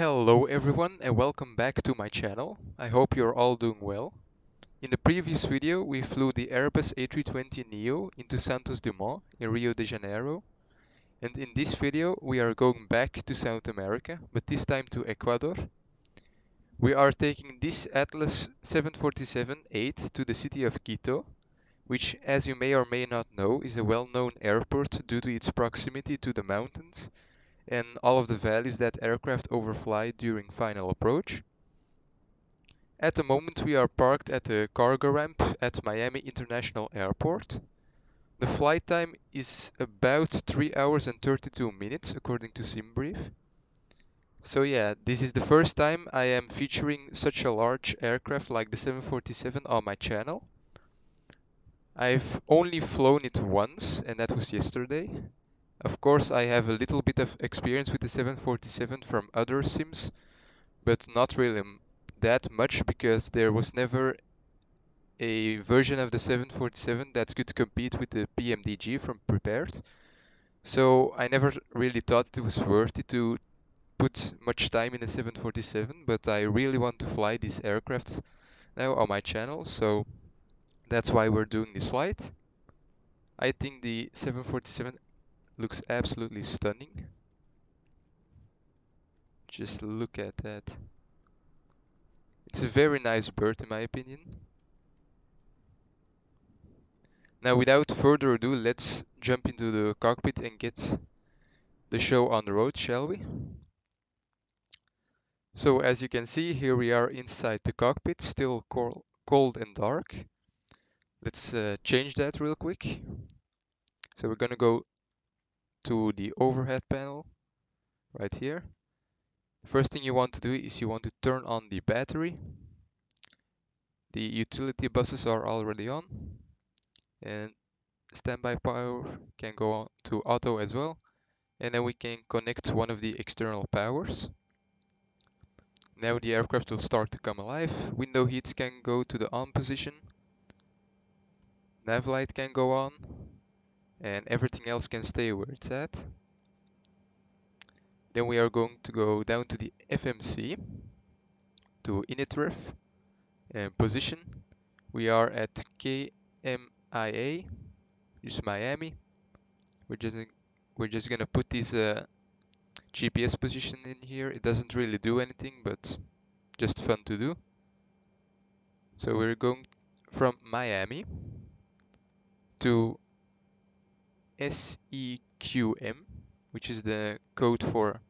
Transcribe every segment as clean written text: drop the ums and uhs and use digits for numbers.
Hello everyone and welcome back to my channel. I hope you're all doing well. In the previous video we flew the Airbus A320neo into Santos Dumont in Rio de Janeiro, and in this video we are going back to South America, but this time to Ecuador. We are taking this Atlas 747-8 to the city of Quito, which, as you may or may not know, is a well-known airport due to its proximity to the mountains and all of the values that aircraft overfly during final approach. At the moment we are parked at the cargo ramp at Miami International Airport. The flight time is about 3 hours and 32 minutes according to SimBrief. So yeah, this is the first time I am featuring such a large aircraft like the 747 on my channel. I've only flown it once, and that was yesterday. Of course, I have a little bit of experience with the 747 from other sims, but not really that much because there was never a version of the 747 that could compete with the PMDG from Prepared. So I never really thought it was worth it to put much time in a 747, but I really want to fly these aircraft now on my channel, so that's why we're doing this flight. I think the 747 looks absolutely stunning. Just look at that. It's a very nice bird in my opinion. Now without further ado, let's jump into the cockpit and get the show on the road, shall we? So as you can see, here we are inside the cockpit, still cold and dark. Let's change that real quick. So we're gonna go to the overhead panel right here. First thing you want to do is you want to turn on the battery. The utility buses are already on, and standby power can go on to auto as well. And then we can connect one of the external powers. Now the aircraft will start to come alive. Window heats can go to the on position. Nav light can go on. And everything else can stay where it's at. Then we are going to go down to the FMC, to init and position. We are at KMIA, which is Miami. We're just gonna put this GPS position in here. It doesn't really do anything, but just fun to do. So we're going from Miami to SEQM, which is the code for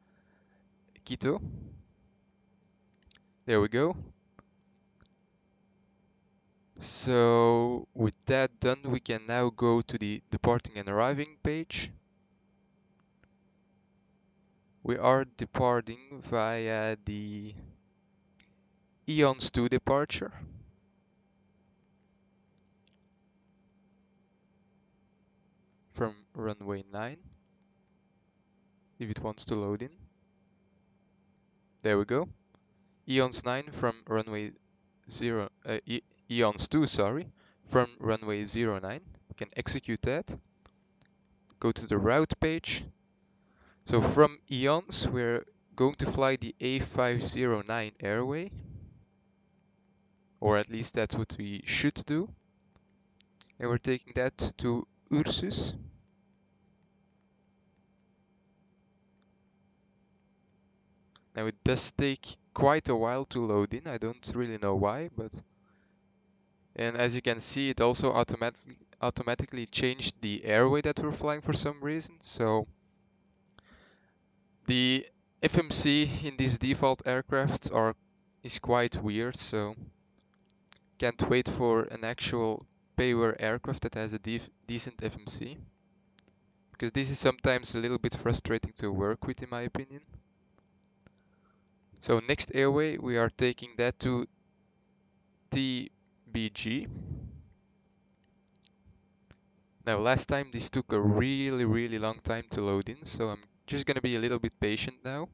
Quito. There we go. So with that done, we can now go to the departing and arriving page. We are departing via the Eons 2 departure. From runway 9, if it wants to load in. There we go. Eons 9 from runway 0, Eons 2, sorry, from runway 09. We can execute that. Go to the route page. So from Eons, we're going to fly the A509 airway, or at least that's what we should do. And we're taking that to Ursus. Now it does take quite a while to load in. I don't really know why, and as you can see, it also automatically changed the airway that we're flying for some reason. So the FMC in these default aircrafts is quite weird. So can't wait for an actual payware aircraft that has a decent FMC, because this is sometimes a little bit frustrating to work with in my opinion. So next airway, we are taking that to TBG. Now last time this took a really long time to load in, so I'm just gonna be a little bit patient now.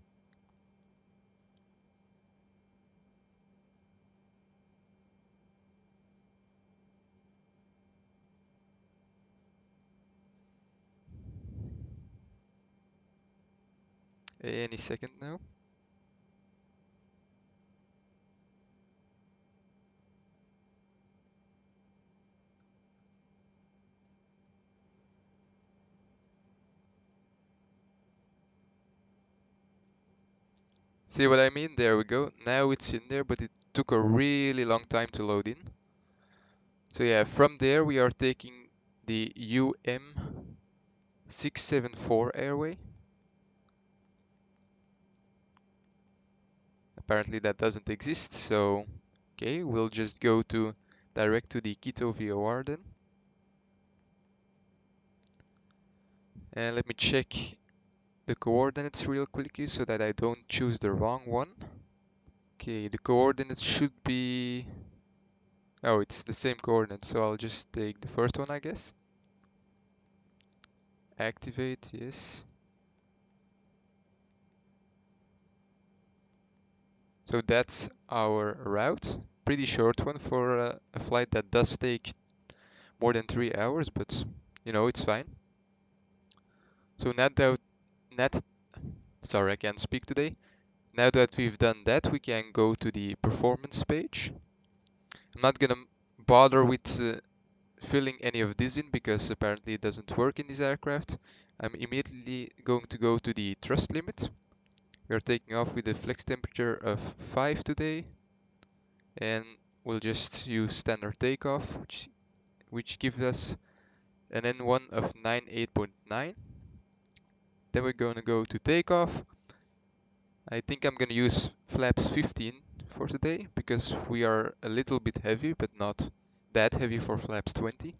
Any second now. See what I mean? There we go. Now it's in there, but it took a really long time to load in. So yeah, from there we are taking the UM674 airway. Apparently that doesn't exist, so okay, we'll just go to direct to the Quito VOR then. And let me check the coordinates real quickly so that I don't choose the wrong one. Okay, the coordinates should be... Oh, it's the same coordinates, so I'll just take the first one, I guess. Activate, yes. So that's our route. Pretty short one for a flight that does take more than 3 hours, but you know, it's fine. So sorry, I can't speak today. Now that we've done that, we can go to the performance page. I'm not gonna bother with filling any of this in because apparently it doesn't work in this aircraft. I'm immediately going to go to the thrust limit. We are taking off with a flex temperature of 5 today, and we'll just use standard takeoff, which gives us an N1 of 98.9. Then we're going to go to takeoff. I think I'm going to use flaps 15 for today because we are a little bit heavy, but not that heavy for flaps 20.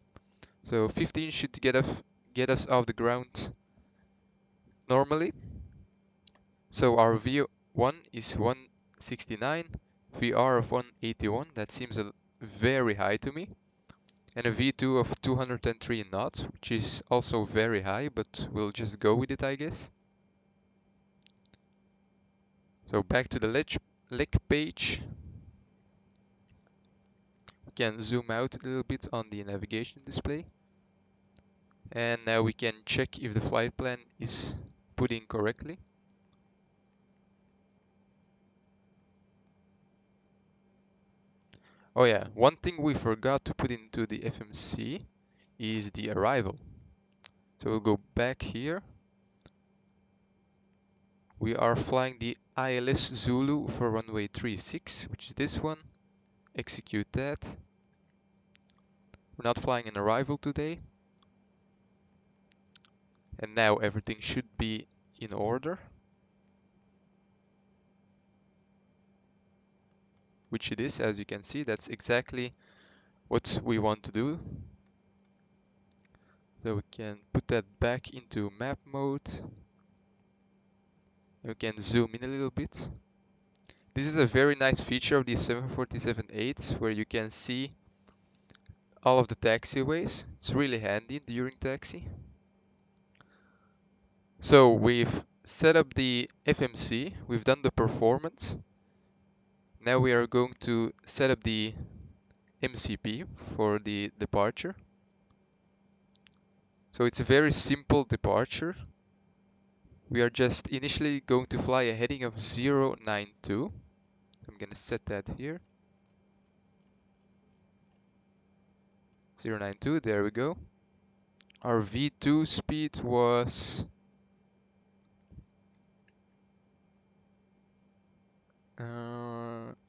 So 15 should get us off the ground normally. So our V1 is 169, VR of 181, that seems very high to me. And a V2 of 203 knots, which is also very high, but we'll just go with it, I guess. So back to the leg page. We can zoom out a little bit on the navigation display. And now we can check if the flight plan is put in correctly. Oh yeah, one thing we forgot to put into the FMC is the arrival. So we'll go back here. We are flying the ILS Zulu for runway 36, which is this one. Execute that. We're not flying an arrival today. And now everything should be in order. Which it is, as you can see. That's exactly what we want to do. So we can put that back into map mode. We can zoom in a little bit. This is a very nice feature of the 747-8 where you can see all of the taxiways. It's really handy during taxi. So we've set up the FMC, we've done the performance. Now we are going to set up the MCP for the departure. So it's a very simple departure. We are just initially going to fly a heading of 092. I'm going to set that here. 092, there we go. Our V2 speed was...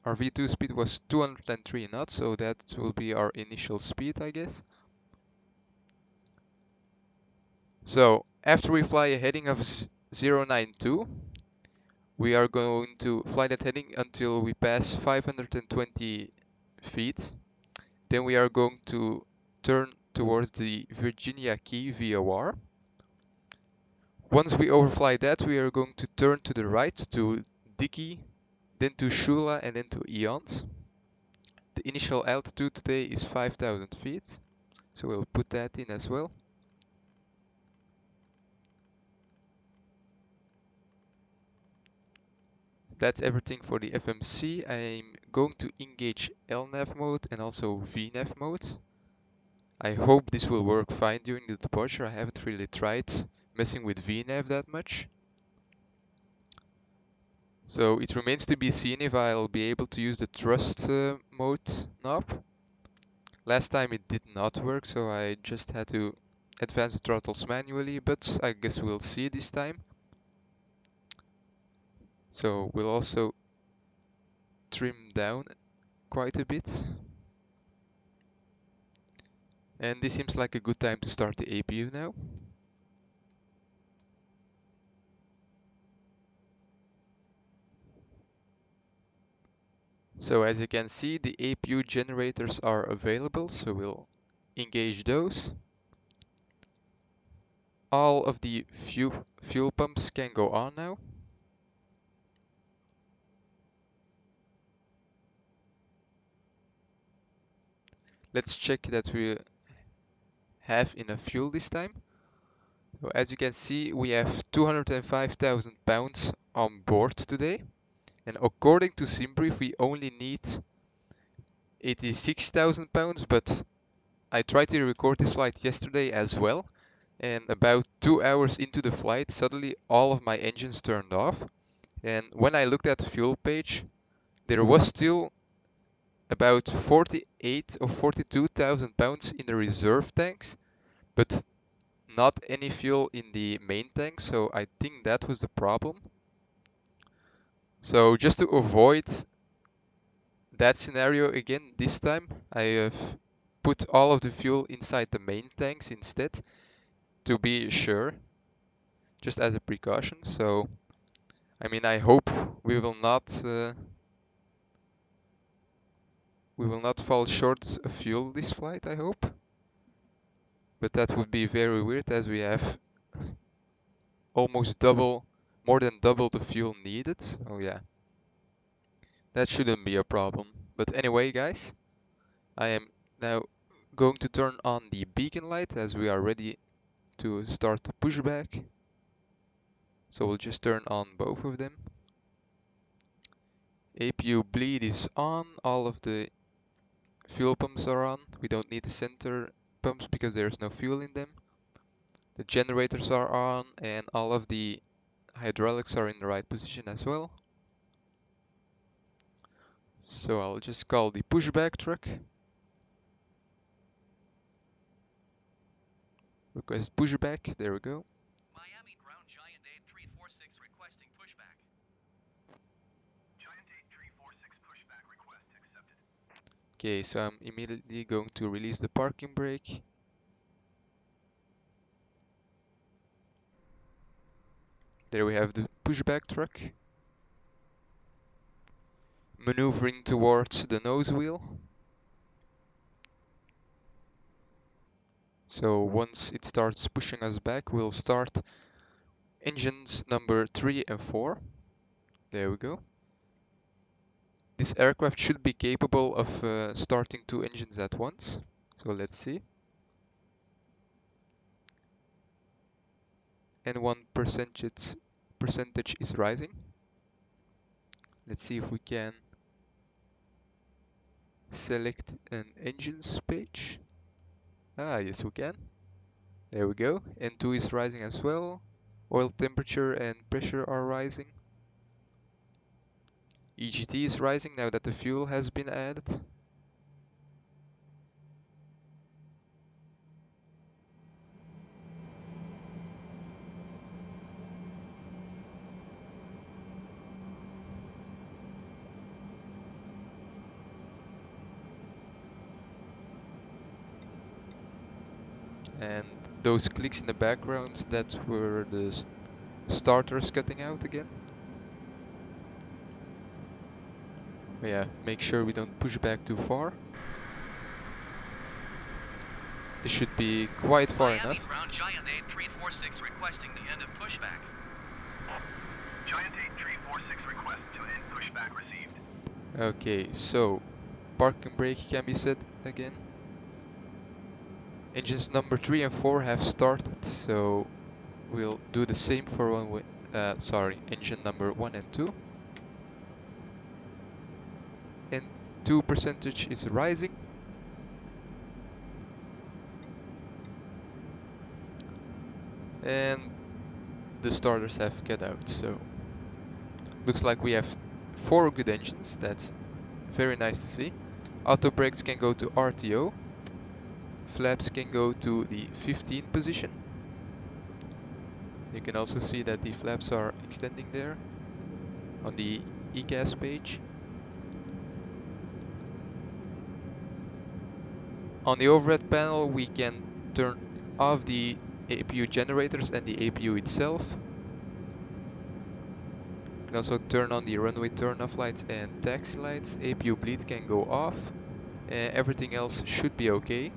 our V2 speed was 203 knots, so that will be our initial speed, I guess. So after we fly a heading of 092, we are going to fly that heading until we pass 520 feet. Then we are going to turn towards the Virginia Key VOR. Once we overfly that, we are going to turn to the right to Dickey, then to Shula, and then to Eons. The initial altitude today is 5,000 feet, so we'll put that in as well. That's everything for the FMC. I'm going to engage LNAV mode and also VNAV mode. I hope this will work fine during the departure. I haven't really tried messing with VNAV that much. So it remains to be seen if I'll be able to use the thrust mode knob. Last time it did not work, so I just had to advance the throttles manually, but I guess we'll see this time. So we'll also trim down quite a bit. And this seems like a good time to start the APU now. So as you can see, the APU generators are available, so we'll engage those. All of the fuel pumps can go on now. Let's check that we have enough fuel this time. So as you can see, we have 205,000 pounds on board today. And according to SimBrief, we only need 86,000 pounds, but I tried to record this flight yesterday as well. And about 2 hours into the flight, suddenly all of my engines turned off. And when I looked at the fuel page, there was still about 48 or 42,000 pounds in the reserve tanks, but not any fuel in the main tank, so I think that was the problem. So just to avoid that scenario again this time, I have put all of the fuel inside the main tanks instead, to be sure, just as a precaution. So I mean, I hope we will not fall short of fuel this flight, I hope. But that would be very weird, as we have almost more than double the fuel needed. So yeah, that shouldn't be a problem. But anyway, guys, I am now going to turn on the beacon light as we are ready to start the pushback. So we'll just turn on both of them. APU bleed is on, all of the fuel pumps are on. We don't need the center pumps because there's no fuel in them. The generators are on and all of the hydraulics are in the right position as well. So I'll just call the pushback truck. Request pushback, there we go. Miami ground Giant 8346 requesting pushback. Giant 8346 pushback request accepted. Okay, so I'm immediately going to release the parking brake. There we have the pushback truck. Maneuvering towards the nose wheel. So once it starts pushing us back, we'll start engines number 3 and 4. There we go. This aircraft should be capable of starting 2 engines at once. So let's see. And 1% is rising. Let's see if we can select an engines page. Ah, yes we can. There we go. N2 is rising as well. Oil temperature and pressure are rising. EGT is rising now that the fuel has been added. And those clicks in the background, that were the starters cutting out again. But yeah, make sure we don't push back too far. This should be quite far Miami enough. ground Giant 8346 requesting the end of pushback. Giant 8346 request to end pushback received. Okay, so parking brake can be set again. Engines number 3 and 4 have started, so we'll do the same for engine number 1 and 2. And 2% is rising. And the starters have cut out, so looks like we have 4 good engines. That's very nice to see. Auto brakes can go to RTO. Flaps can go to the 15 position. You can also see that the flaps are extending there. on the ECAS page. On the overhead panel, we can turn off the APU generators and the APU itself. We can also turn on the runway turn-off lights and taxi lights. APU bleed can go off. Everything else should be okay.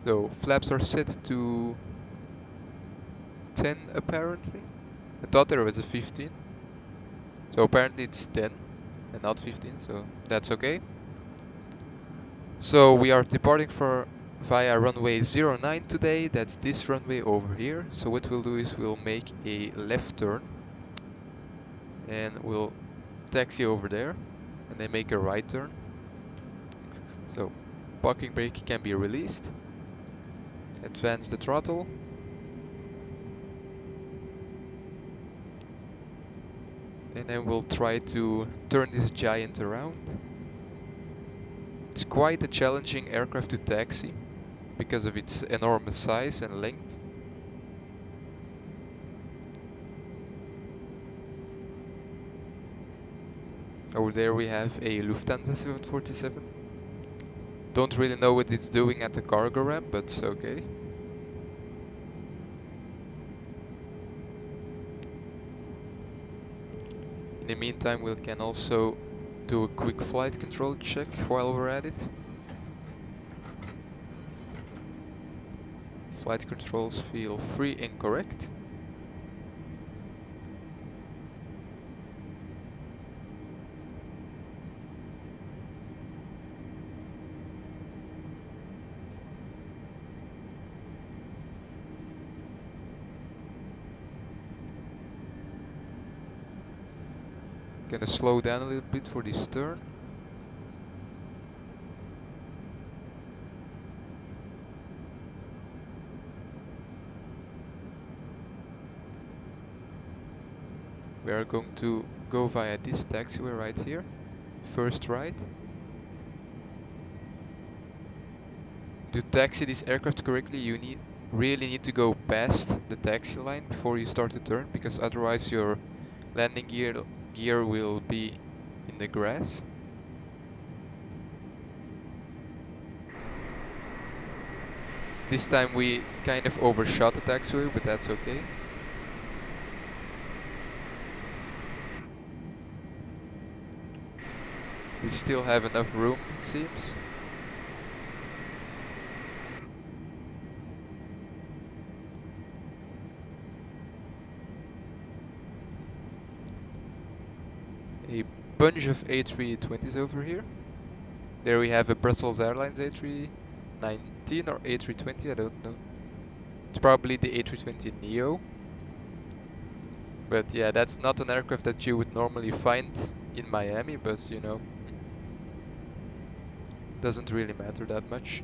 So flaps are set to 10 apparently. I thought there was a 15. So apparently it's 10 and not 15, so that's okay. So we are departing via runway 09 today. That's this runway over here. So what we'll do is we'll make a left turn and we'll taxi over there and then make a right turn. So parking brake can be released. Advance the throttle. And then we'll try to turn this giant around. It's quite a challenging aircraft to taxi because of its enormous size and length. Over there we have a Lufthansa 747. Don't really know what it's doing at the cargo ramp, but okay. In the meantime, we can also do a quick flight control check while we're at it. Flight controls feel free and correct. Gonna slow down a little bit for this turn. We are going to go via this taxiway right here. First right. To taxi this aircraft correctly, you really need to go past the taxi line before you start to turn, because otherwise your landing gear will be in the grass. This time we kind of overshot the taxiway, but that's okay. We still have enough room, it seems. A bunch of A320s over here. There we have a Brussels Airlines A319 or A320, I don't know. It's probably the A320neo. But yeah, that's not an aircraft that you would normally find in Miami, but you know, doesn't really matter that much.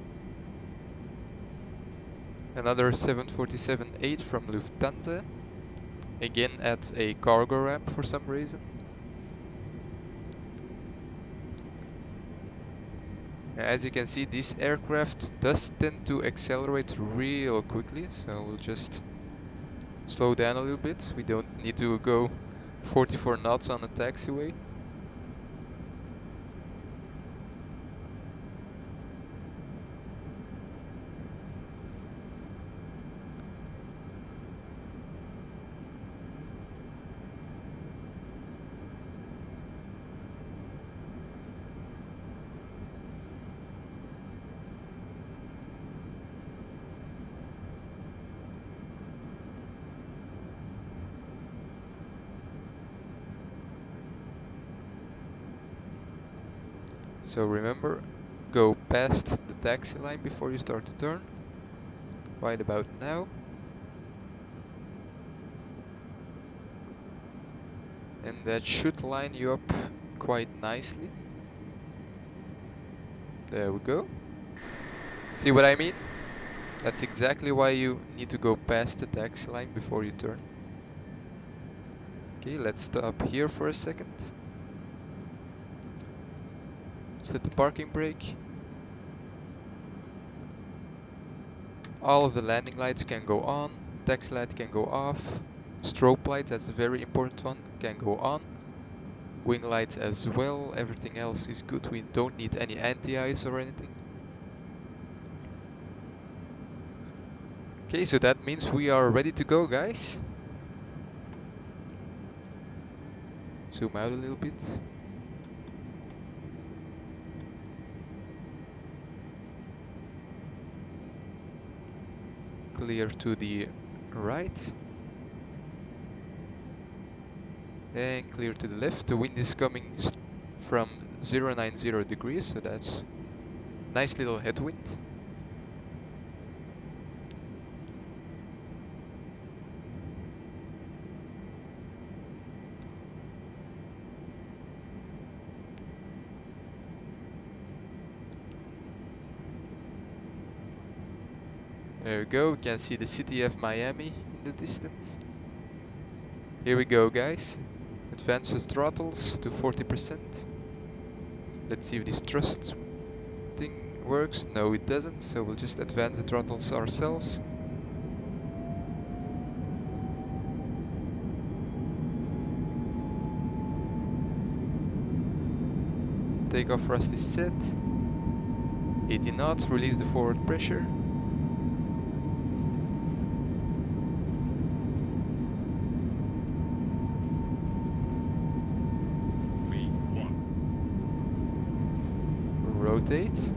Another 747-8 from Lufthansa, again at a cargo ramp for some reason. As you can see, this aircraft does tend to accelerate real quickly, so we'll just slow down a little bit. We don't need to go 44 knots on a taxiway. So remember, go past the taxi line before you start to turn. Right about now. And that should line you up quite nicely. There we go. See what I mean? That's exactly why you need to go past the taxi line before you turn. Okay, let's stop here for a second. Set the parking brake. All of the landing lights can go on. taxi light can go off. Strobe light, that's a very important one, can go on. Wing lights as well. Everything else is good. We don't need any anti-ice or anything. Okay, so that means we are ready to go, guys. Zoom out a little bit. Clear to the right. And clear to the left. The wind is coming from 090 degrees, so that's nice little headwind. There we go, we can see the city of Miami in the distance. Here we go, guys. Advance the throttles to 40%. Let's see if this thrust thing works. No, it doesn't, so we'll just advance the throttles ourselves. Takeoff thrust is set. 80 knots, release the forward pressure. Rotate.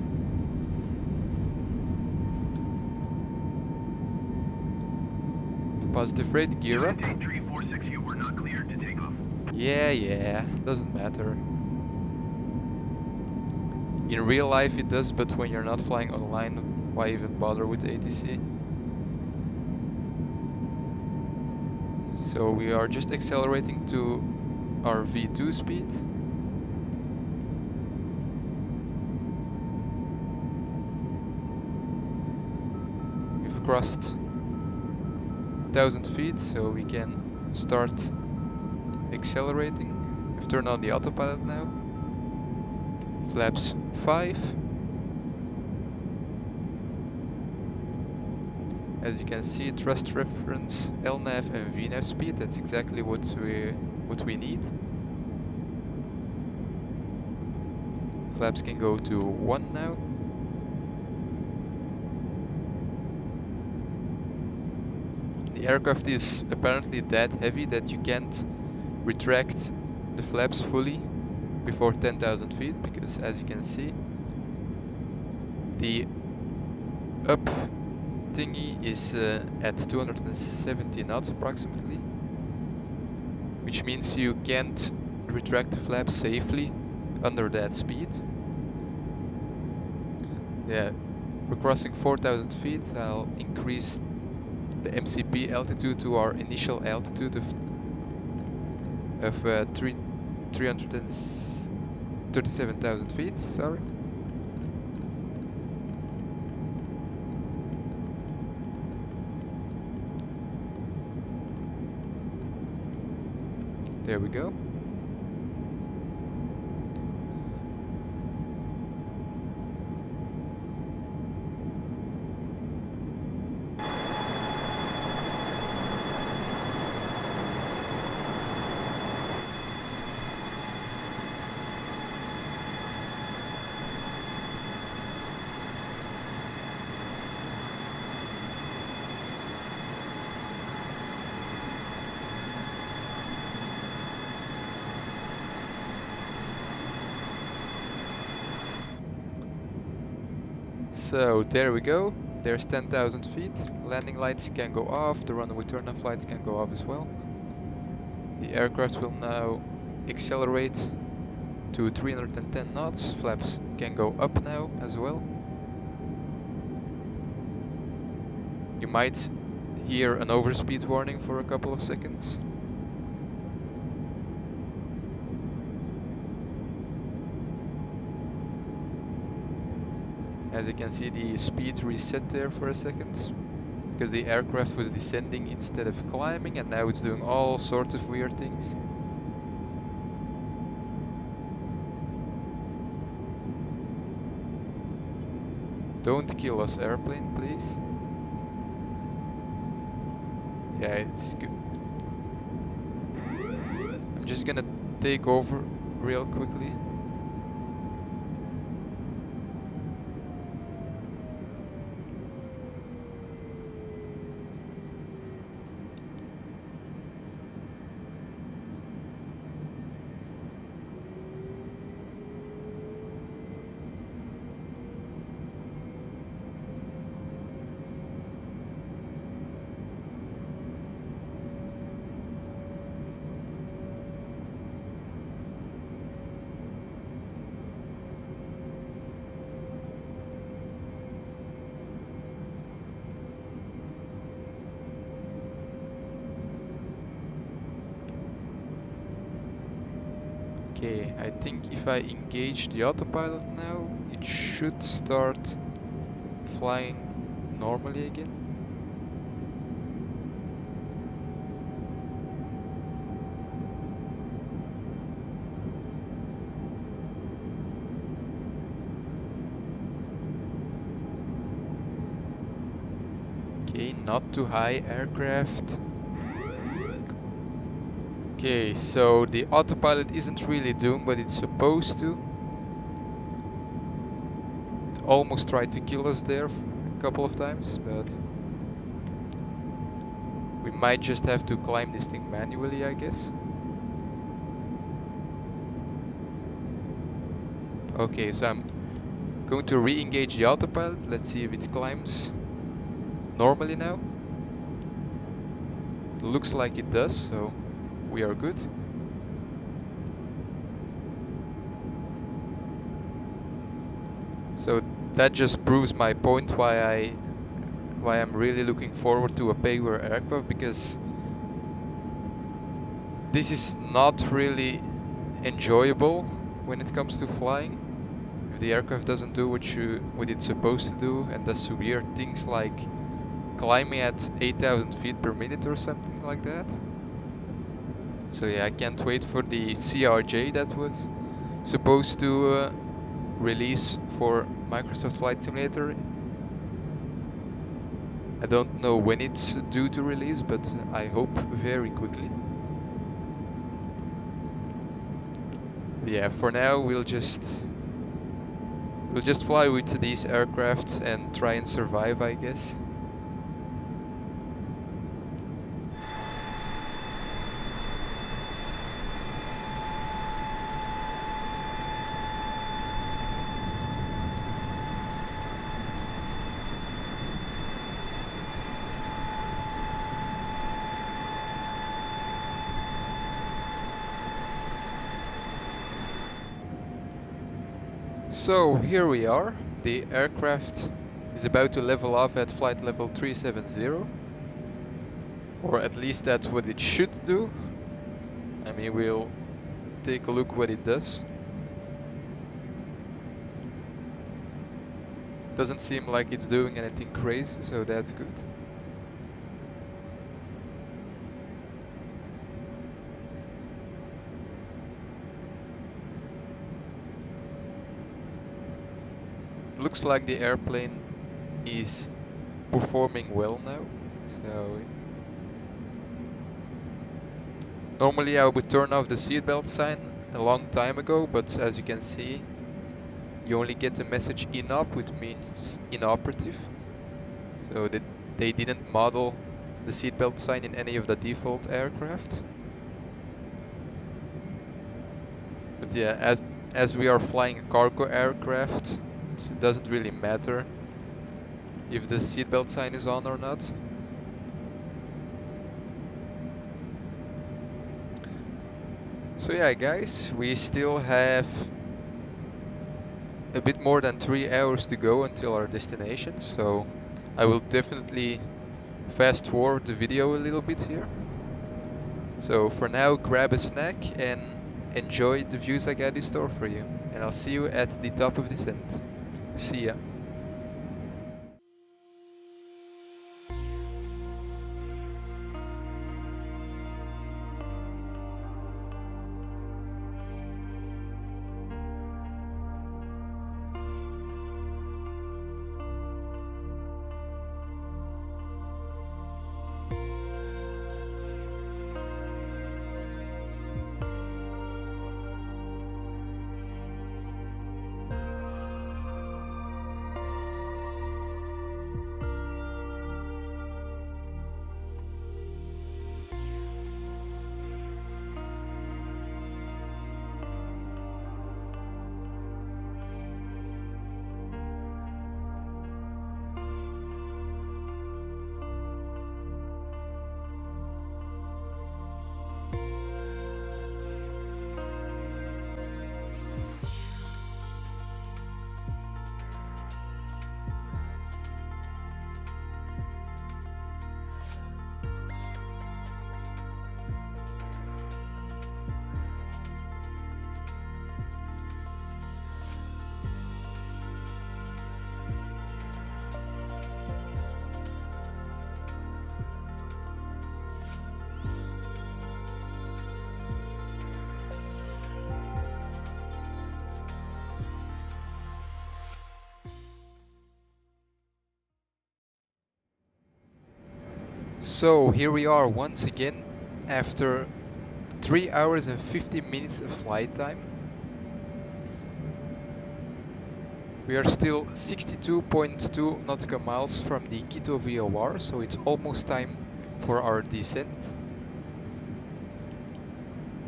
Positive rate, gear up. 346, you were not cleared to take off. Yeah, doesn't matter. In real life it does, but when you're not flying online, why even bother with ATC? So we are just accelerating to our V2 speed. We've crossed 1000 feet, so we can start accelerating. We've turned on the autopilot now. Flaps 5. As you can see, thrust reference, LNAV and VNAV speed, that's exactly what we need. Flaps can go to 1 now. The aircraft is apparently that heavy that you can't retract the flaps fully before 10,000 feet, because as you can see, the up thingy is at 270 knots approximately, which means you can't retract the flaps safely under that speed. Yeah, we're crossing 4,000 feet. I'll increase the MCP altitude to our initial altitude of 337,000 feet, sorry. There we go. So there we go, there's 10,000 feet. Landing lights can go off, the runway turn-off lights can go off as well. The aircraft will now accelerate to 310 knots, flaps can go up now as well. You might hear an overspeed warning for a couple of seconds. As you can see, the speed reset there for a second, because the aircraft was descending instead of climbing, and now it's doing all sorts of weird things. Don't kill us, airplane, please. Yeah, it's good. I'm just gonna take over real quickly. Okay, I think if I engage the autopilot now, it should start flying normally again. Okay, not too high aircraft. Okay, so the autopilot isn't really doing what it's supposed to. It almost tried to kill us there a couple of times, but we might just have to climb this thing manually, I guess. Okay, so I'm going to re-engage the autopilot. Let's see if it climbs normally now. It looks like it does, so we are good. So that just proves my point why I'm really looking forward to a pay-per aircraft, because this is not really enjoyable when it comes to flying. If the aircraft doesn't do what it's supposed to do and does weird things like climbing at 8,000 feet per minute or something like that. So yeah, I can't wait for the CRJ that was supposed to release for Microsoft Flight Simulator. I don't know when it's due to release, but I hope very quickly. Yeah, for now we'll just fly with these aircraft and try and survive, I guess. So here we are. The aircraft is about to level off at flight level 370. Or at least that's what it should do. I mean, we'll take a look what it does. Doesn't seem like it's doing anything crazy, so that's good. Looks like the airplane is performing well now. So normally I would turn off the seatbelt sign a long time ago, but as you can see, you only get the message inop, which means inoperative. So they didn't model the seatbelt sign in any of the default aircraft. But yeah, as we are flying a cargo aircraft, it doesn't really matter if the seatbelt sign is on or not. So yeah, guys, we still have a bit more than 3 hours to go until our destination, so I will definitely fast forward the video a little bit here. So for now, grab a snack and enjoy the views I got in store for you, and I'll see you at the top of descent. See ya. So here we are once again after 3 hours and 50 minutes of flight time. We are still 62.2 nautical miles from the Quito VOR, so it's almost time for our descent.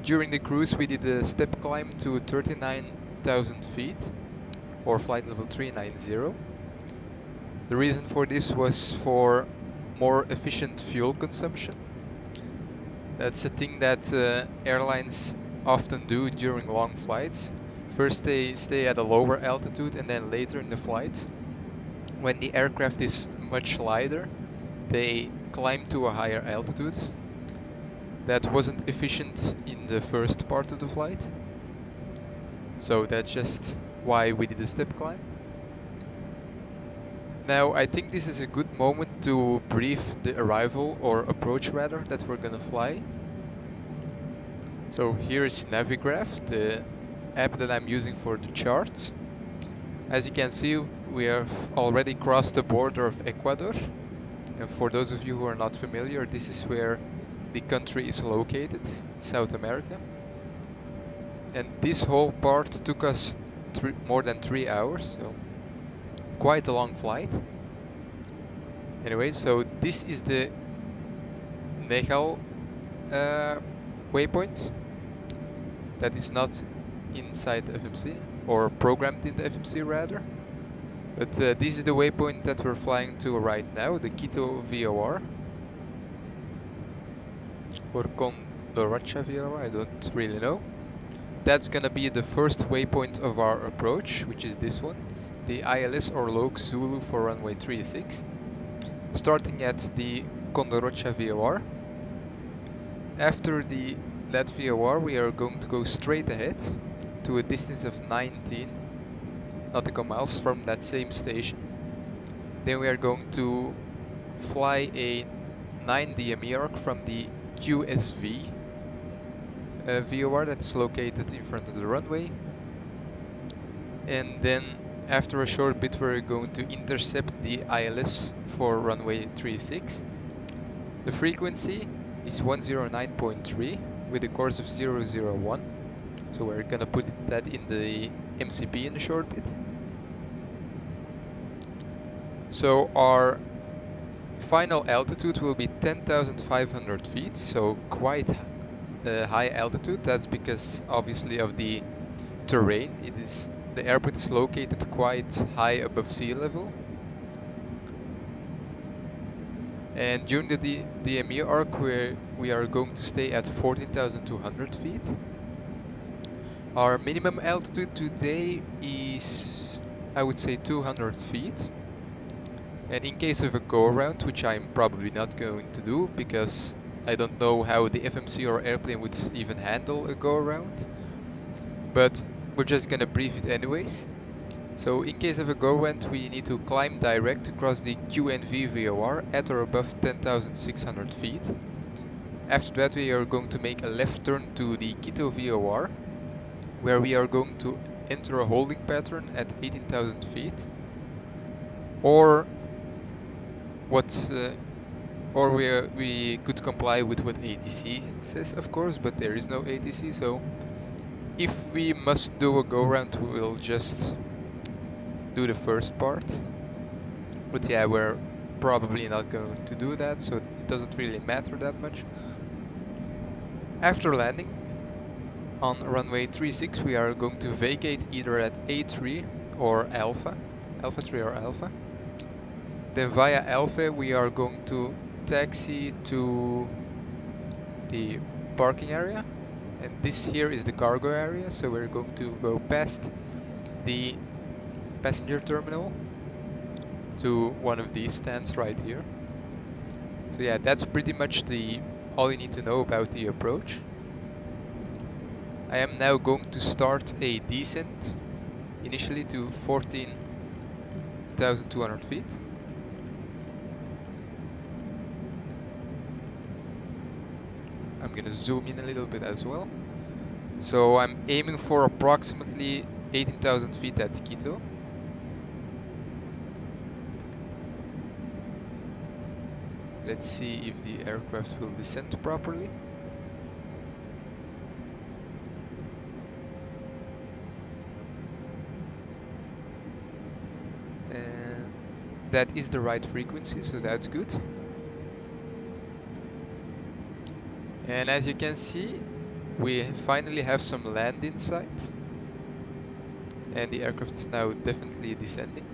During the cruise we did a step climb to 39,000 feet, or flight level 390. The reason for this was for more efficient fuel consumption. That's a thing that airlines often do during long flights. First they stay at a lower altitude and then later in the flight, when the aircraft is much lighter, they climb to a higher altitude. That wasn't efficient in the first part of the flight. So that's just why we did a step climb. Now I think this is a good moment to brief the arrival, or approach rather, that we're gonna fly. So here is Navigraph, the app that I'm using for the charts. As you can see, we have already crossed the border of Ecuador. And for those of you who are not familiar, this is where the country is located, South America. And this whole part took us more than 3 hours, so quite a long flight. Anyway, so this is the Nehal waypoint. That is not inside the FMC, or programmed in the FMC rather. But this is the waypoint that we're flying to right now, the Quito VOR. Or Condorcet VOR, I don't really know. That's gonna be the first waypoint of our approach, which is this one, the ILS or Loc Zulu for runway 36. Starting at the Condorcet VOR. After that VOR, we are going to go straight ahead to a distance of 19 nautical miles from that same station. Then we are going to fly a 9 DME arc from the QSV VOR that is located in front of the runway. And then after a short bit we're going to intercept the ILS for runway 36. The frequency is 109.3 with a course of 001. So we're gonna put that in the MCP in a short bit. So our final altitude will be 10,500 feet, so quite high altitude. That's because obviously of the terrain. The airport is located quite high above sea level. And during the DME arc we are going to stay at 14,200 feet. Our minimum altitude today is, I would say, 200 feet. And in case of a go-around, which I'm probably not going to do because I don't know how the FMC or airplane would even handle a go-around, but we're just gonna brief it anyways. So in case of a go-around, we need to climb direct across the QNV VOR at or above 10,600 feet. After that we are going to make a left turn to the Quito VOR, where we are going to enter a holding pattern at 18,000 feet. Or we could comply with what ATC says, of course, but there is no ATC, so if we must do a go-round, we will just do the first part. But yeah, we're probably not going to do that, so it doesn't really matter that much. After landing on runway 36, we are going to vacate either at A3 or Alpha 3 or Alpha. Then via Alpha we are going to taxi to the parking area, and this here is the cargo area, so we're going to go past the passenger terminal to one of these stands right here. So yeah, that's pretty much all you need to know about the approach. I am now going to start a descent, initially to 14,200 feet. I'm gonna zoom in a little bit as well. So I'm aiming for approximately 18,000 feet at Quito. Let's see if the aircraft will descend properly. And that is the right frequency, so that's good. And as you can see, we finally have some land in sight. And the aircraft is now definitely descending.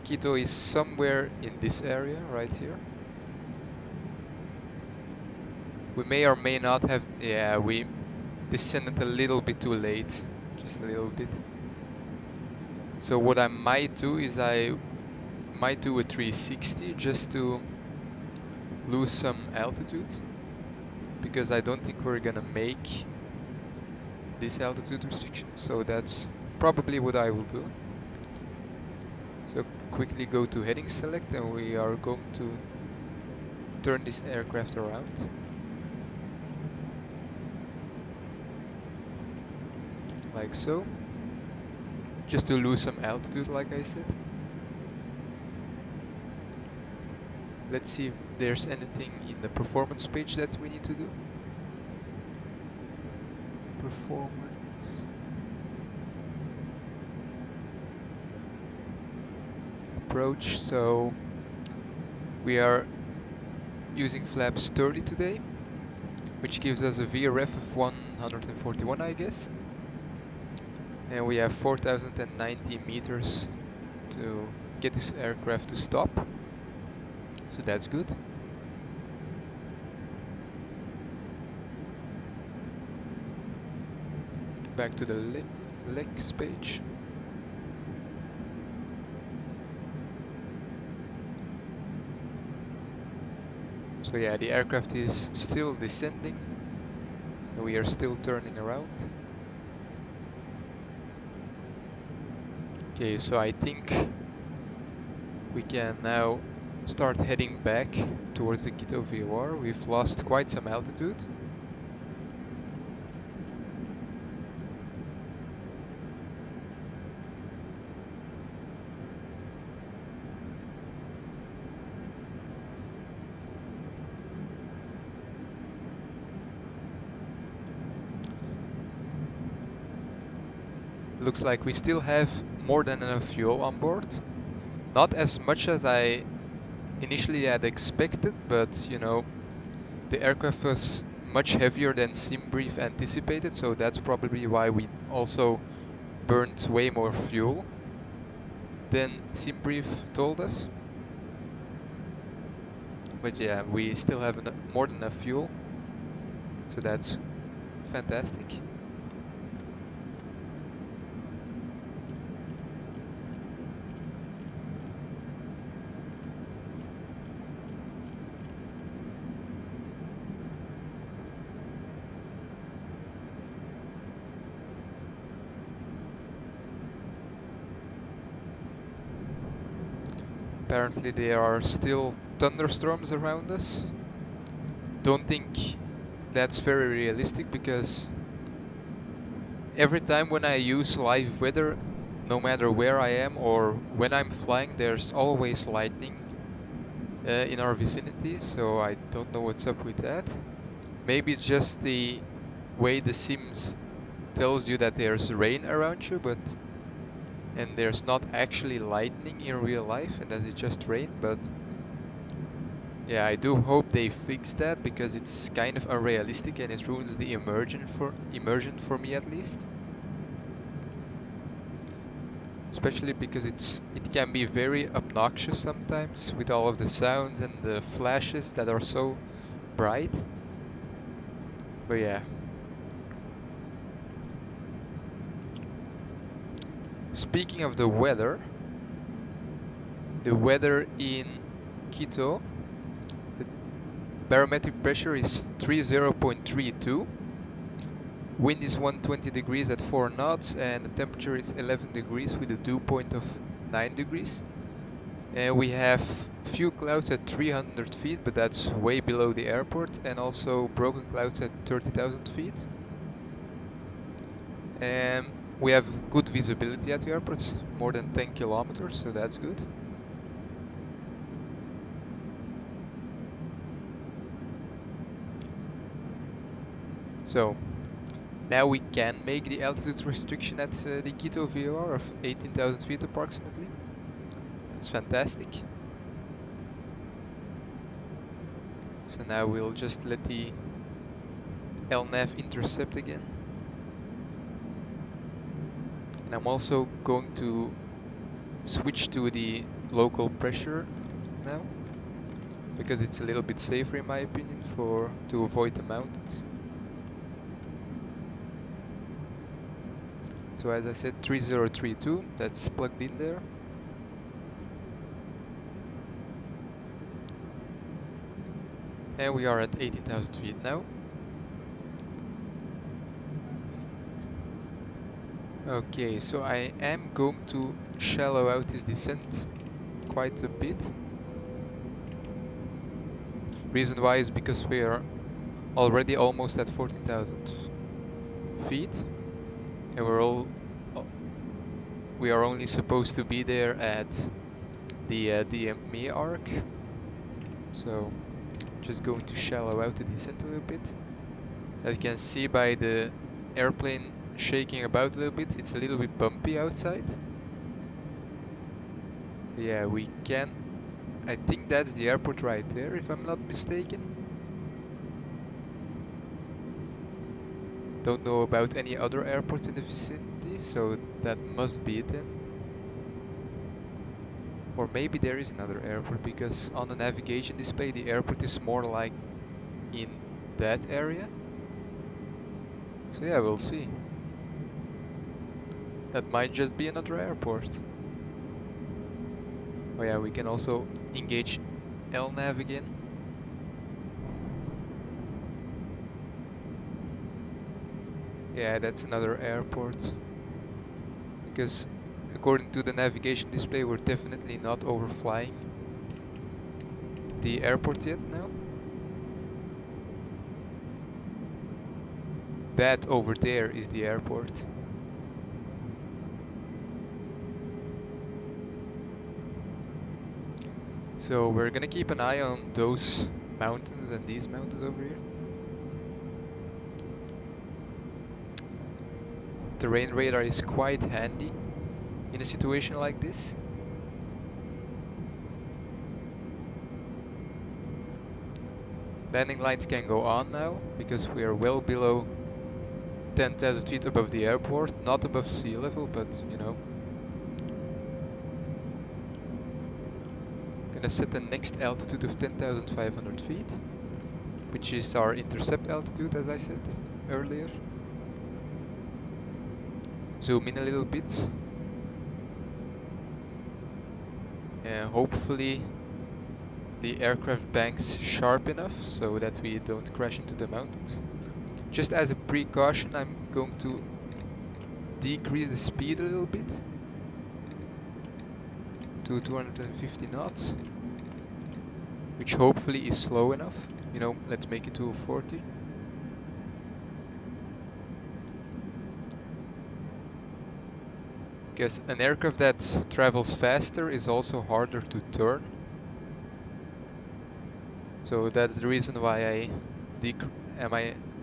Quito is somewhere in this area, right here. We may or may not have, yeah, we descended a little bit too late, just a little bit. So what I might do is I might do a 360 just to lose some altitude, because I don't think we're gonna make this altitude restriction, so that's probably what I will do. So quickly go to heading select, and we are going to turn this aircraft around. Like so. Just to lose some altitude, like I said. Let's see if there's anything in the performance page that we need to do. Performance. Approach. So we are using flaps 30 today, which gives us a VRF of 141, I guess. And we have 4,090 meters to get this aircraft to stop. So that's good. Back to the legs page. So yeah, the aircraft is still descending. And we are still turning around. Okay, so I think we can now start heading back towards the Quito VOR. We've lost quite some altitude. Looks like we still have more than enough fuel on board. Not as much as I initially had expected, but you know, the aircraft was much heavier than SimBrief anticipated, so that's probably why we also burned way more fuel than SimBrief told us. But yeah, we still have more than enough fuel, so that's fantastic. Apparently there are still thunderstorms around us. Don't think that's very realistic, because every time when I use live weather, no matter where I am or when I'm flying, there's always lightning in our vicinity, so I don't know what's up with that. Maybe it's just the way the Sims tells you that there's rain around you, and there's not actually lightning in real life, and that it's just rain. But yeah, I do hope they fix that, because it's kind of unrealistic and it ruins the immersion for me, at least. Especially because it can be very obnoxious sometimes with all of the sounds and the flashes that are so bright. But yeah. Speaking of the weather in Quito, the barometric pressure is 30.32. Wind is 120 degrees at 4 knots, and the temperature is 11 degrees with a dew point of 9 degrees. And we have few clouds at 300 feet, but that's way below the airport, and also broken clouds at 30,000 feet. And We have good visibility at the airport, more than 10 kilometers, so that's good. So now we can make the altitude restriction at the Quito VOR of 18,000 feet approximately. That's fantastic. So now we'll just let the LNAV intercept again. And I'm also going to switch to the local pressure now, because it's a little bit safer in my opinion to avoid the mountains. So as I said, 3032, that's plugged in there. And we are at 18,000 feet now. Okay, so I am going to shallow out this descent quite a bit. Reason why is because we are already almost at 14,000 feet, and we are only supposed to be there at the DME arc. So just going to shallow out the descent a little bit. As you can see by the airplane shaking about a little bit, it's a little bit bumpy outside. Yeah, we can. I think that's the airport right there, if I'm not mistaken. Don't know about any other airports in the vicinity, so that must be it then. Or maybe there is another airport, because on the navigation display the airport is more like in that area. So yeah, we'll see. That might just be another airport. Oh yeah, we can also engage LNAV again. Yeah, that's another airport. Because according to the navigation display, we're definitely not overflying the airport yet now. That over there is the airport. So we're gonna keep an eye on those mountains and these mountains over here. Terrain radar is quite handy in a situation like this. Landing lines can go on now, because we are well below 10,000 feet above the airport, not above sea level, but you know. Gonna set the next altitude of 10,500 feet, which is our intercept altitude, as I said earlier. Zoom in a little bit. And hopefully the aircraft banks sharp enough so that we don't crash into the mountains. Just as a precaution, I'm going to decrease the speed a little bit to 250 knots, which hopefully is slow enough. You know, let's make it to 40. Because an aircraft that travels faster is also harder to turn. So that's the reason why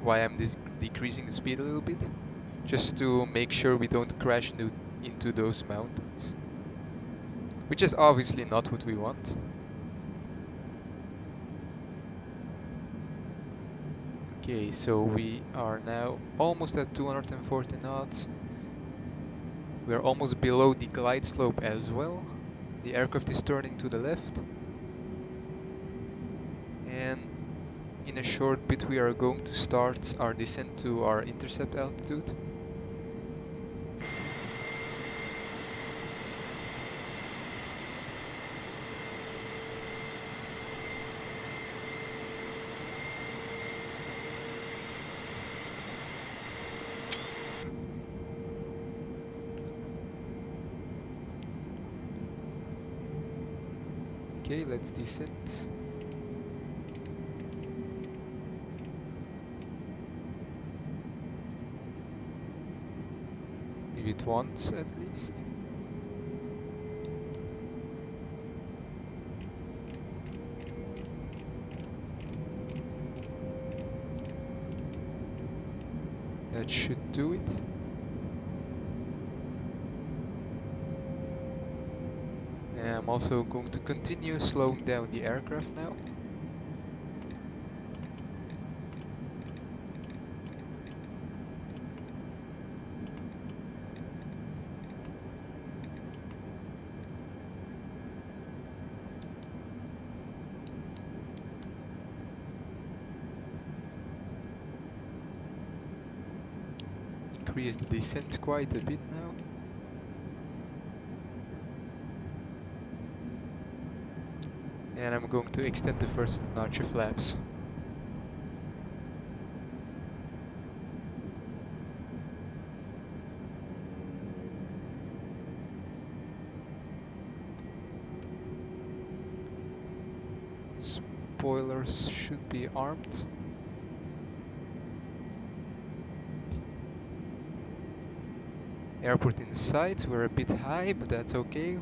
I'm decreasing the speed a little bit, just to make sure we don't crash into those mountains, which is obviously not what we want. Okay, so we are now almost at 240 knots. We are almost below the glide slope as well. The aircraft is turning to the left. And in a short bit we are going to start our descent to our intercept altitude. Okay, let's descend. it once at least. That should do it. And I'm also going to continue slowing down the aircraft now. Increase the descent quite a bit now. And I'm going to extend the first notch of flaps. Spoilers should be armed. Airport in sight, we're a bit high, but that's okay.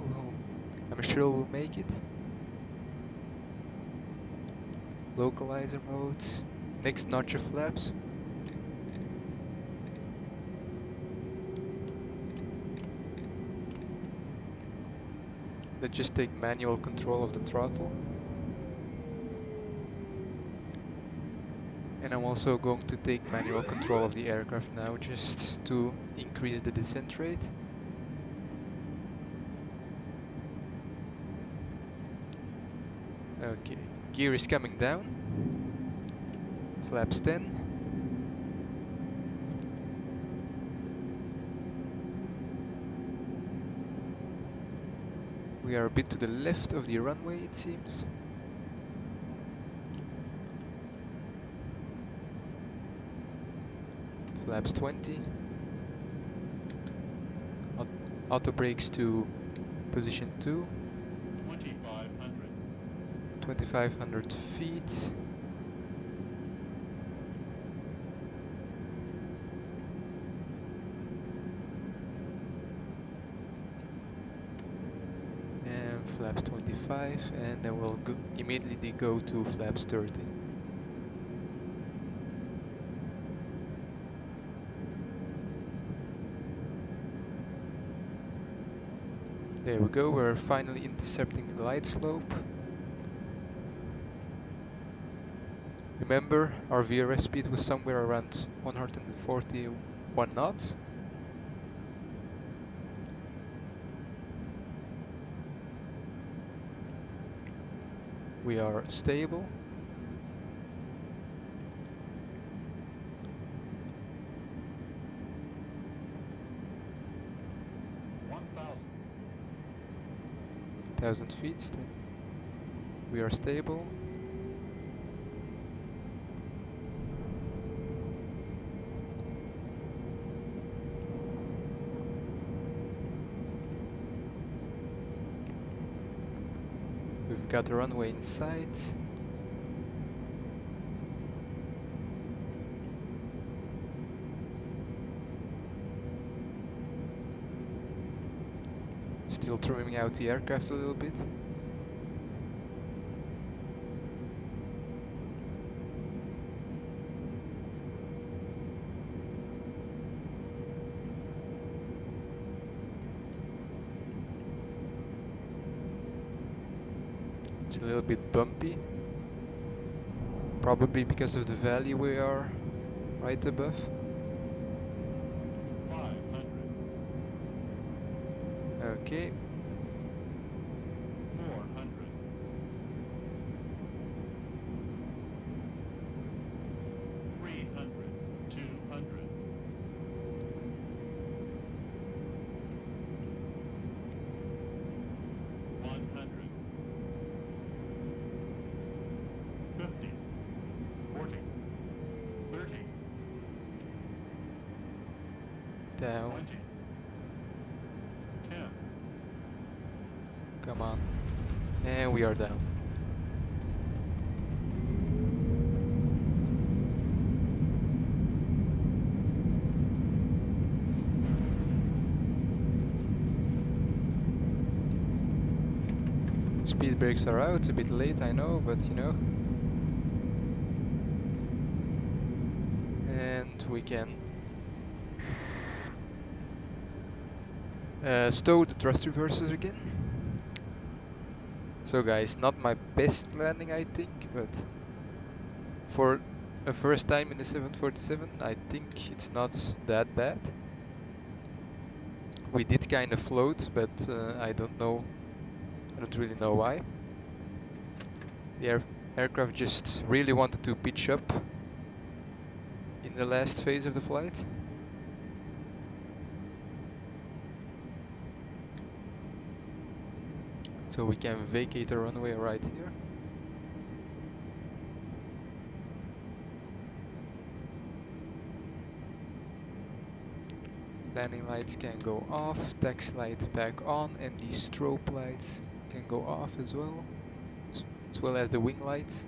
I'm sure we'll make it. Localizer mode. Next notch of flaps. Let's just take manual control of the throttle. And I'm also going to take manual control of the aircraft now, just to increase the descent rate. Okay, gear is coming down. Flaps 10. We are a bit to the left of the runway, it seems. Flaps 20. Auto brakes to position 2. 2,500. 2,500 feet. And flaps 25, and then we'll immediately go to flaps 30. There we go, we're finally intercepting the light slope. Remember, our VRS speed was somewhere around 141 knots. We are stable. Thousand feet still. We are stable. We've got the runway in sight. Still trimming out the aircraft a little bit. It's a little bit bumpy. Probably because of the valley we are right above. 500. Okay. 400. 300. 200. 100. 50. 40. 30. Down. 20. 10. Come on. And we are down. Speed brakes are out, a bit late, I know, but you know. And we can stow the thrust reversers again. So guys, not my best landing I think, but for a first time in the 747 I think it's not that bad. We did kind of float, but I don't really know why. The aircraft just really wanted to pitch up in the last phase of the flight. So we can vacate the runway right here. Landing lights can go off, taxi lights back on, and these strobe lights can go off as well as the wing lights.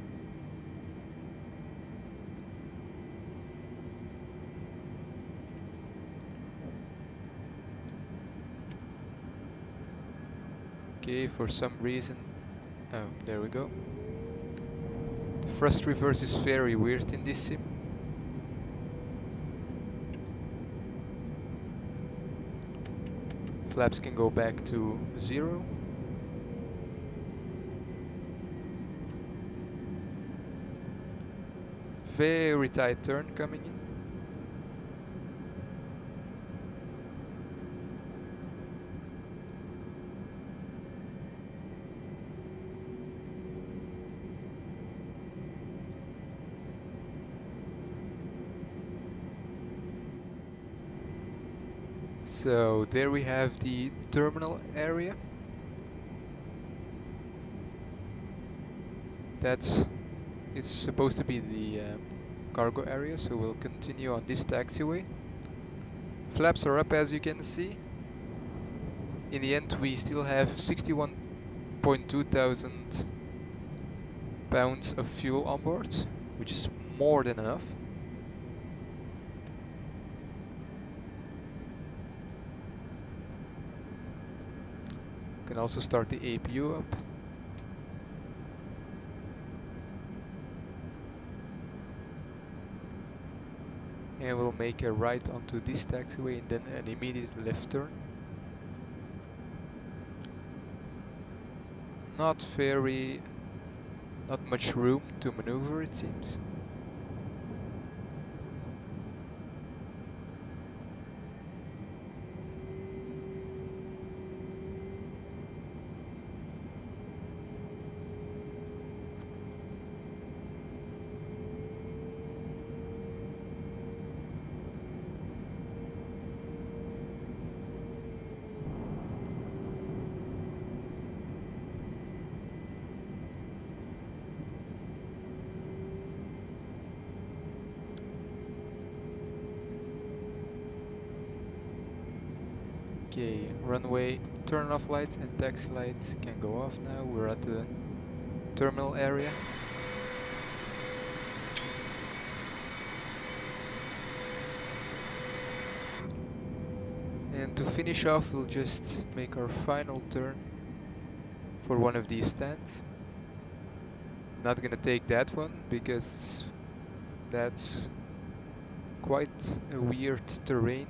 Okay, for some reason, oh, there we go. The thrust reverse is very weird in this sim. Flaps can go back to 0. Very tight turn coming in. So there we have the terminal area. It's supposed to be the cargo area, so we'll continue on this taxiway. Flaps are up as you can see. In the end we still have 61.2 thousand pounds of fuel on board, which is more than enough. Can also start the APU up. And we'll make a right onto this taxiway and then an immediate left turn. Not much room to maneuver it seems. Okay, runway turn off lights and taxi lights can go off now. We're at the terminal area. And to finish off, we'll just make our final turn for one of these stands. Not gonna take that one because that's quite a weird terrain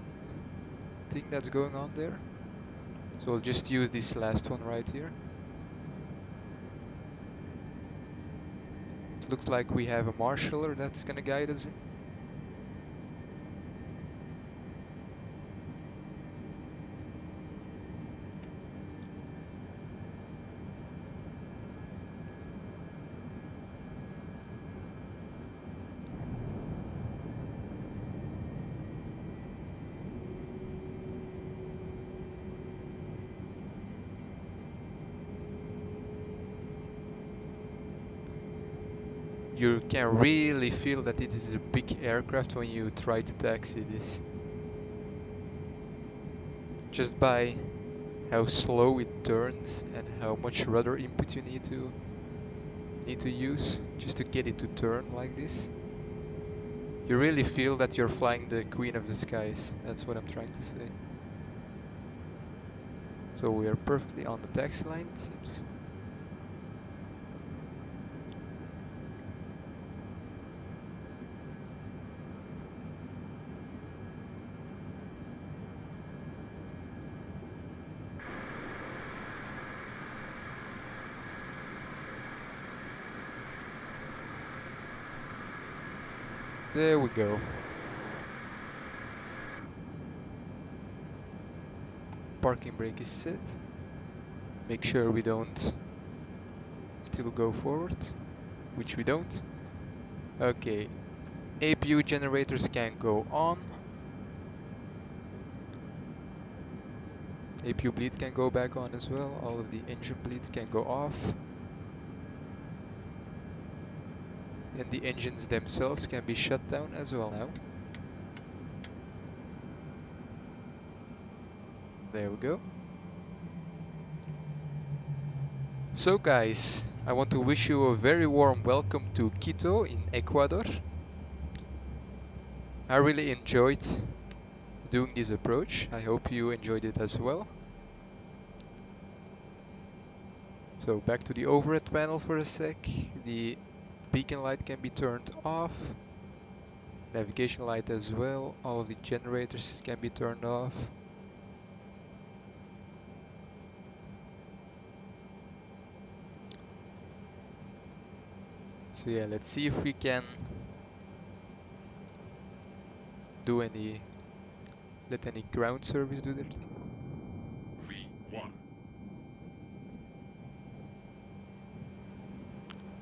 thing that's going on there. So we'll just use this last one right here. It looks like we have a marshaller that's gonna guide us in. You can really feel that it is a big aircraft when you try to taxi this. Just by how slow it turns and how much rudder input you need to use just to get it to turn like this. You really feel that you're flying the Queen of the Skies. That's what I'm trying to say. So we are perfectly on the taxi line, it seems. There we go. Parking brake is set. Make sure we don't still go forward, which we don't. Okay, APU generators can go on. APU bleed can go back on as well. All of the engine bleeds can go off. And the engines themselves can be shut down as well now. There we go. So guys, I want to wish you a very warm welcome to Quito in Ecuador. I really enjoyed doing this approach. I hope you enjoyed it as well. So back to the overhead panel for a sec. The beacon light can be turned off. Navigation light as well. All of the generators can be turned off. So yeah, let's see if we can do let any ground service do their thing. V1.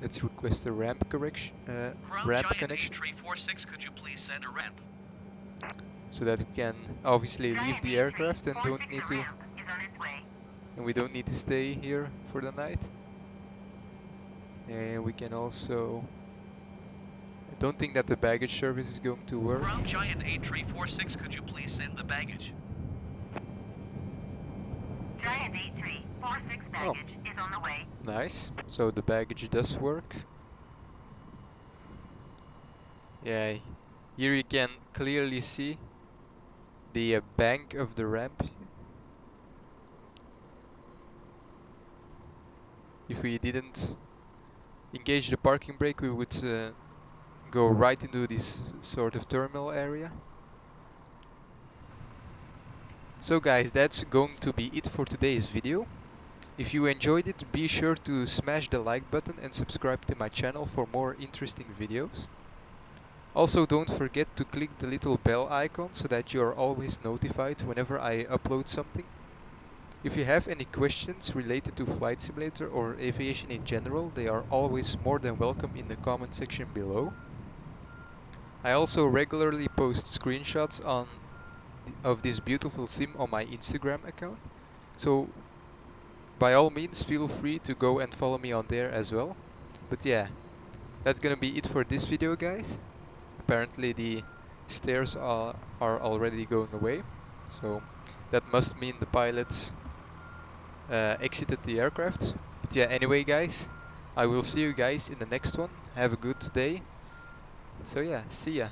Let's request a ramp correction, Ground ramp Giant connection, 8346, could you please send a ramp? so that we can obviously leave the aircraft and we don't need to stay here for the night. And we can also, I don't think that the baggage service is going to work. Ground Giant 8346, could you please send the baggage? Giant 8346 baggage is on the way. Nice. So the baggage does work. Yeah, here you can clearly see the bank of the ramp. If we didn't engage the parking brake, we would go right into this sort of terminal area. So guys, that's going to be it for today's video. If you enjoyed it, be sure to smash the like button and subscribe to my channel for more interesting videos. Also, don't forget to click the little bell icon so that you are always notified whenever I upload something. If you have any questions related to Flight Simulator or aviation in general, they are always more than welcome in the comment section below. I also regularly post screenshots of this beautiful sim on my Instagram account, so by all means feel free to go and follow me on there as well. But yeah, that's gonna be it for this video, guys. Apparently the stairs are already going away, so that must mean the pilots exited the aircraft. But yeah, anyway guys, I will see you guys in the next one. Have a good day. So yeah, see ya.